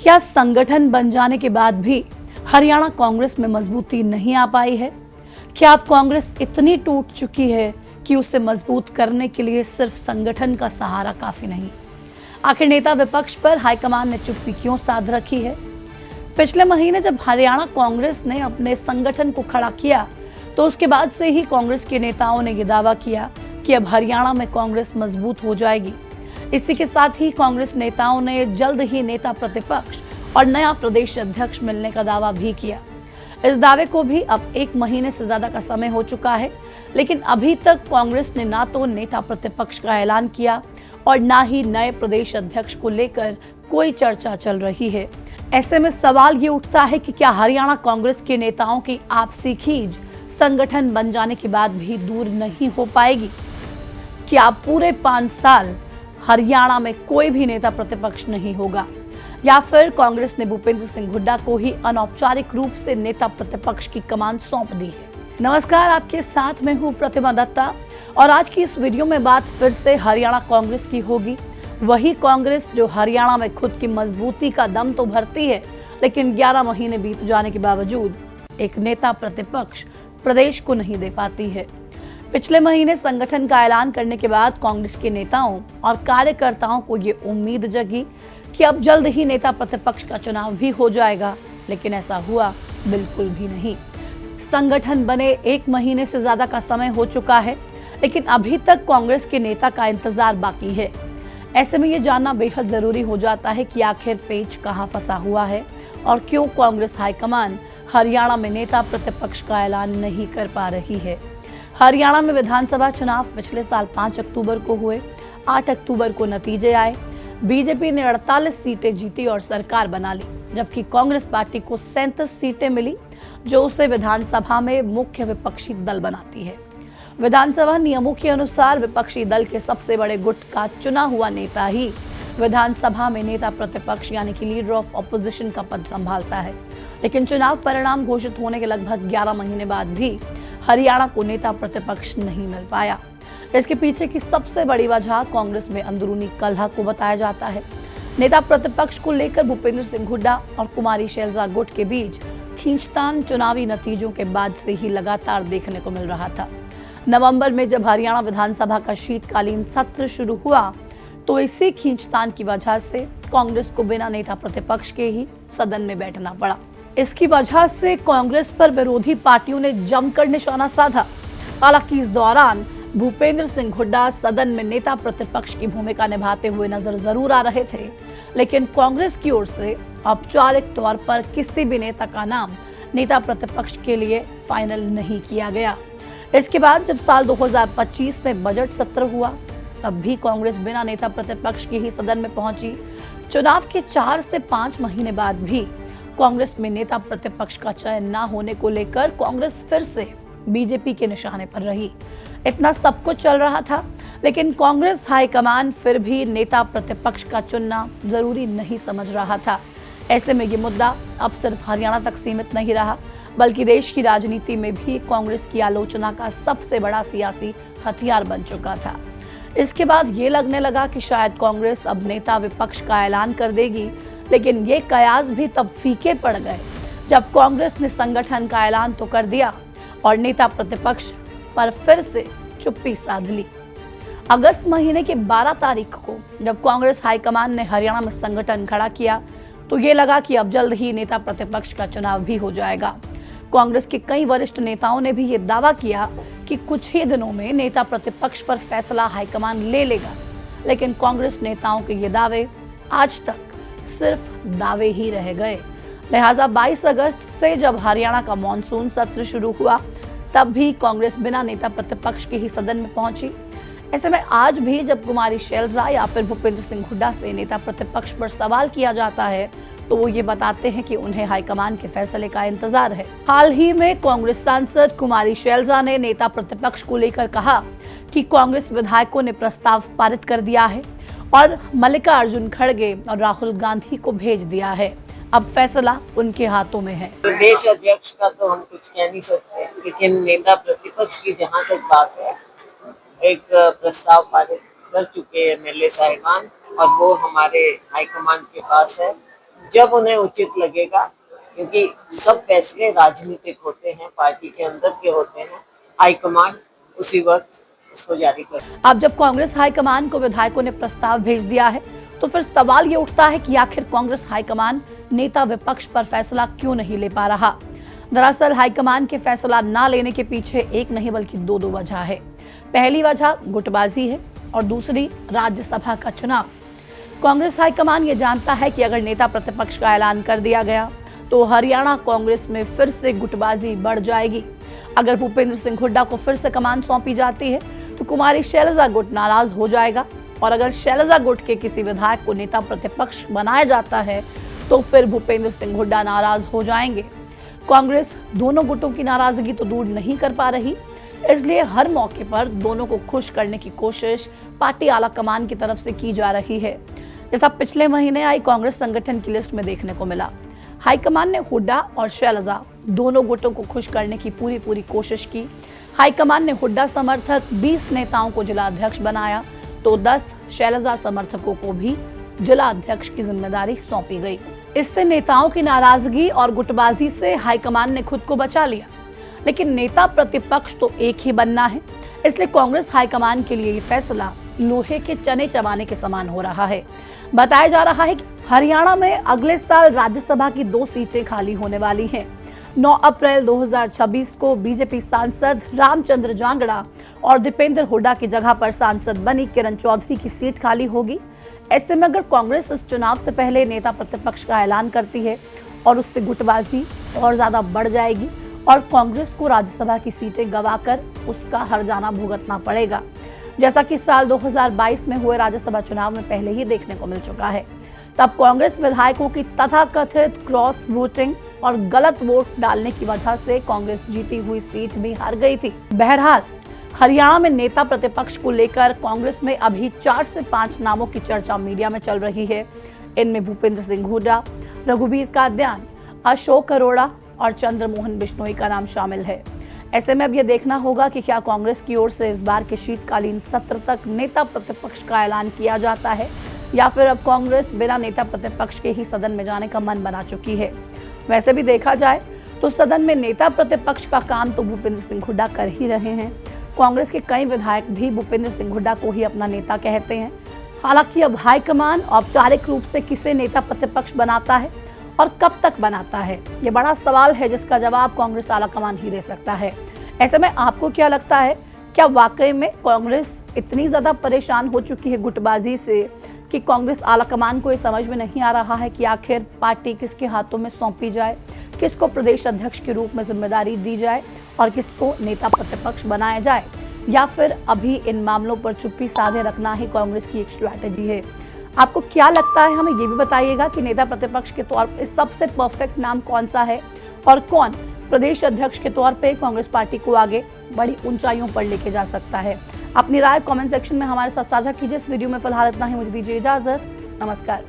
क्या संगठन बन जाने के बाद भी हरियाणा कांग्रेस में मजबूती नहीं आ पाई है? क्या अब कांग्रेस इतनी टूट चुकी है कि उसे मजबूत करने के लिए सिर्फ संगठन का सहारा काफी नहीं? आखिर नेता विपक्ष पर हाईकमान ने चुप्पी क्यों साध रखी है? पिछले महीने जब हरियाणा कांग्रेस ने अपने संगठन को खड़ा किया तो उसके बाद से ही कांग्रेस के नेताओं ने यह दावा किया कि अब हरियाणा में कांग्रेस मजबूत हो जाएगी। इसी के साथ ही कांग्रेस नेताओं ने जल्द ही नेता प्रतिपक्ष और नया प्रदेश अध्यक्ष मिलने का दावा भी किया। इस दावे को भी अब 1 महीने से ज्यादा का समय हो चुका है, लेकिन अभी तक कांग्रेस ने ना तो नेता प्रतिपक्ष का ऐलान किया और ना ही नए प्रदेश अध्यक्ष को लेकर कोई चर्चा चल रही है। ऐसे में सवाल ये उठता है कि क्या हरियाणा कांग्रेस के नेताओं की आपसी खींच संगठन बन जाने के बाद भी दूर नहीं हो पाएगी? क्या पूरे 5 साल हरियाणा में कोई भी नेता प्रतिपक्ष नहीं होगा, या फिर कांग्रेस ने भूपेंद्र सिंह हुड्डा को ही अनौपचारिक रूप से नेता प्रतिपक्ष की कमान सौंप दी है? नमस्कार, आपके साथ मैं हूं प्रतिमा दत्ता और आज की इस वीडियो में बात फिर से हरियाणा कांग्रेस की होगी। वही कांग्रेस जो हरियाणा में खुद की मजबूती का दम तो भरती है, लेकिन 11 महीने बीत जाने के बावजूद एक नेता प्रतिपक्ष प्रदेश को नहीं दे पाती है। पिछले महीने संगठन का ऐलान करने के बाद कांग्रेस के नेताओं और कार्यकर्ताओं को ये उम्मीद जगी कि अब जल्द ही नेता प्रतिपक्ष का चुनाव भी हो जाएगा, लेकिन ऐसा हुआ बिल्कुल भी नहीं। संगठन बने 1 महीने से ज्यादा का समय हो चुका है, लेकिन अभी तक कांग्रेस के नेता का इंतजार बाकी है। ऐसे में ये जानना बेहद जरूरी हो जाता है कि आखिर पेच कहां फंसा हुआ है और क्यों कांग्रेस हाईकमान हरियाणा में नेता प्रतिपक्ष का ऐलान नहीं कर पा रही है। हरियाणा में विधानसभा चुनाव पिछले साल 5 अक्टूबर को हुए। 8 अक्टूबर को नतीजे आए। बीजेपी ने 48 सीटें जीती और सरकार बना ली, जबकि कांग्रेस पार्टी को 37 सीटें मिली, जो उसे विधानसभा में मुख्य विपक्षी दल बनाती है। विधानसभा नियमों के अनुसार विपक्षी दल के सबसे बड़े गुट का चुना हुआ नेता ही विधानसभा में नेता प्रतिपक्ष यानी कि लीडर ऑफ ऑपोजिशन का पद संभालता है। लेकिन चुनाव परिणाम घोषित होने के लगभग 11 महीने बाद भी हरियाणा को नेता प्रतिपक्ष नहीं मिल पाया। इसके पीछे की सबसे बड़ी वजह कांग्रेस में अंदरूनी कलह को बताया जाता है। नेता प्रतिपक्ष को लेकर भूपेंद्र सिंह हुड्डा और कुमारी शैलजा गुट के बीच खींचतान चुनावी नतीजों के बाद से ही लगातार देखने को मिल रहा था। नवंबर में जब हरियाणा विधानसभा का शीतकालीन सत्र शुरू हुआ तो इसी खींचतान की वजह से कांग्रेस को बिना नेता प्रतिपक्ष के ही सदन में बैठना पड़ा। इसकी वजह से कांग्रेस पर विरोधी पार्टियों ने जमकर निशाना साधा। हालांकि इस दौरान भूपेंद्र सिंह हुड्डा सदन में नेता प्रतिपक्ष की भूमिका निभाते हुए नजर जरूर आ रहे थे, लेकिन कांग्रेस की ओर से औपचारिक तौर पर किसी भी नेता का नाम नेता प्रतिपक्ष के लिए फाइनल नहीं किया गया। इसके बाद जब साल 2025 में बजट सत्र हुआ, तब भी कांग्रेस बिना नेता प्रतिपक्ष के ही सदन में पहुंची। चुनाव के 4 से 5 महीने बाद भी कांग्रेस में नेता प्रतिपक्ष का चयन न होने को लेकर कांग्रेस फिर से बीजेपी के निशाने पर रही। इतना सब कुछ चल रहा था, लेकिन कांग्रेस हाईकमान फिर भी नेता प्रतिपक्ष का चुनना जरूरी नहीं समझ रहा था। ऐसे में ये मुद्दा अब सिर्फ हरियाणा तक सीमित नहीं रहा, बल्कि देश की राजनीति में भी कांग्रेस की आलोचना का सबसे बड़ा सियासी हथियार बन चुका था। इसके बाद ये लगने लगा कि शायद कांग्रेस अब नेता विपक्ष का ऐलान कर देगी, लेकिन ये कयास भी तब फीके पड़ गए जब कांग्रेस ने संगठन का ऐलान तो कर दिया और नेता प्रतिपक्ष पर फिर से चुप्पी साध ली। अगस्त महीने की 12 तारीख को जब कांग्रेस हाईकमान ने हरियाणा में संगठन खड़ा किया तो ये लगा कि अब जल्द ही नेता प्रतिपक्ष का चुनाव भी हो जाएगा। कांग्रेस के कई वरिष्ठ नेताओं ने भी ये दावा किया कि कुछ ही दिनों में नेता प्रतिपक्ष पर फैसला हाईकमान ले लेगा, लेकिन कांग्रेस नेताओं के ये दावे आज तक सिर्फ दावे ही रह गए। लिहाजा 22 अगस्त से जब हरियाणा का मॉनसून सत्र शुरू हुआ, तब भी कांग्रेस बिना नेता प्रतिपक्ष के ही सदन में पहुंची। ऐसे में आज भी जब कुमारी शैलजा या फिर भूपेंद्र सिंह हुड्डा से नेता प्रतिपक्ष पर सवाल किया जाता है, तो वो ये बताते हैं कि उन्हें हाईकमान के फैसले का इंतजार है। हाल ही में कांग्रेस सांसद कुमारी शैलजा ने नेता प्रतिपक्ष को लेकर कहा कि कांग्रेस विधायकों ने प्रस्ताव पारित कर दिया है और मल्लिकार्जुन खड़गे और राहुल गांधी को भेज दिया है। अब फैसला उनके हाथों में है। प्रदेश अध्यक्ष का तो हम कुछ कह नहीं सकते, लेकिन नेता प्रतिपक्ष की जहाँ तक बात है, एक प्रस्ताव पारित कर चुके हैं एमएलए साहिबान और वो हमारे हाईकमान के पास है। जब उन्हें उचित लगेगा, क्योंकि सब फैसले राजनीतिक होते हैं, पार्टी के अंदर के होते हैं, हाईकमान उसी वक्त उसको जारी कर। अब जब कांग्रेस हाईकमान को विधायकों ने प्रस्ताव भेज दिया है तो फिर सवाल ये उठता है कि आखिर कांग्रेस हाईकमान नेता विपक्ष पर फैसला क्यों नहीं ले पा रहा। दरअसल हाईकमान के फैसला ना लेने के पीछे एक नहीं बल्कि दो वजह है। पहली वजह गुटबाजी है और दूसरी राज्यसभा का चुनाव। कांग्रेस हाईकमान ये जानता है कि अगर नेता प्रतिपक्ष का ऐलान कर दिया गया तो हरियाणा कांग्रेस में फिर से गुटबाजी बढ़ जाएगी। अगर भूपेंद्र सिंह हुड्डा को फिर से कमान सौंपी जाती है तो कुमारी शैलजा गुट नाराज हो जाएगा, और अगर शैलजा गुट के किसी विधायक को नेता प्रतिपक्ष बनाया जाता है तो फिर भूपेंद्र सिंह हुड्डा नाराज हो जाएंगे। कांग्रेस दोनों गुटों की नाराजगी तो दूर नहीं कर पा रही, इसलिए हर मौके पर दोनों को खुश करने की कोशिश पार्टी आला कमान की तरफ से की जा रही है। जैसा पिछले महीने आई कांग्रेस संगठन की लिस्ट में देखने को मिला, हाईकमान ने हुड्डा और शैलजा दोनों गुटों को खुश करने की पूरी कोशिश की। हाईकमान ने हुड्डा समर्थक 20 नेताओं को जिला अध्यक्ष बनाया तो 10 शैलजा समर्थकों को भी जिला अध्यक्ष की जिम्मेदारी सौंपी गई। इससे नेताओं की नाराजगी और गुटबाजी से हाईकमान ने खुद को बचा लिया, लेकिन नेता प्रतिपक्ष तो एक ही बनना है, इसलिए कांग्रेस हाईकमान के लिए ये फैसला लोहे के चने चबाने के समान हो रहा है। बताया जा रहा है कि हरियाणा में अगले साल राज्यसभा की 2 सीटें खाली होने वाली हैं। 9 अप्रैल 2026 को बीजेपी सांसद रामचंद्र जांगड़ा और दीपेंद्र हुड्डा की जगह पर सांसद बनी किरण चौधरी की सीट खाली होगी। ऐसे में अगर कांग्रेस इस चुनाव से पहले नेता प्रतिपक्ष का ऐलान करती है और उससे गुटबाजी और ज्यादा बढ़ जाएगी और कांग्रेस को राज्यसभा की सीटें गंवाकर उसका हर्जाना भुगतना पड़ेगा, जैसा कि साल 2022 में हुए राज्यसभा चुनाव में पहले ही देखने को मिल चुका है। तब कांग्रेस विधायकों की तथाकथित क्रॉस वोटिंग और गलत वोट डालने की वजह से कांग्रेस जीती हुई सीट भी हार गई थी। बहरहाल हरियाणा में नेता प्रतिपक्ष को लेकर कांग्रेस में अभी 4 से 5 नामों की चर्चा मीडिया में चल रही है। इनमें भूपेंद्र सिंह हुड्डा, रघुवीर काद्यान, अशोक अरोड़ा और चंद्रमोहन बिश्नोई का नाम शामिल है। ऐसे में अब यह देखना होगा कि क्या कांग्रेस की ओर से इस बार के शीतकालीन सत्र तक नेता प्रतिपक्ष का ऐलान किया जाता है या फिर अब कांग्रेस बिना नेता प्रतिपक्ष के ही सदन में जाने का मन बना चुकी है। वैसे भी देखा जाए तो सदन में नेता प्रतिपक्ष का काम तो भूपेंद्र सिंह हुड्डा कर ही रहे हैं। कांग्रेस के कई विधायक भी भूपेंद्र सिंह हुड्डा को ही अपना नेता कहते हैं। हालांकि अब हाईकमान औपचारिक रूप से किसे नेता प्रतिपक्ष बनाता है और कब तक बनाता है, ये बड़ा सवाल है जिसका जवाब कांग्रेस आलाकमान ही दे सकता है। ऐसे में आपको क्या लगता है, क्या वाकई में कांग्रेस इतनी ज्यादा परेशान हो चुकी है गुटबाजी से कि कांग्रेस आलाकमान को ये समझ में नहीं आ रहा है कि आखिर पार्टी किसके हाथों में सौंपी जाए, किसको प्रदेश अध्यक्ष के रूप में जिम्मेदारी दी जाए और किसको नेता प्रतिपक्ष बनाया जाए, या फिर अभी इन मामलों पर चुप्पी साधे रखना ही कांग्रेस की एक स्ट्रैटेजी है। आपको क्या लगता है, हमें ये भी बताइएगा कि नेता प्रतिपक्ष के तौर पर सबसे परफेक्ट नाम कौन सा है और कौन प्रदेश अध्यक्ष के तौर पे कांग्रेस पार्टी को आगे बड़ी ऊंचाइयों पर लेके जा सकता है। अपनी राय कमेंट सेक्शन में हमारे साथ साझा कीजिए। इस वीडियो में फिलहाल इतना ही, मुझे दीजिए इजाजत। नमस्कार।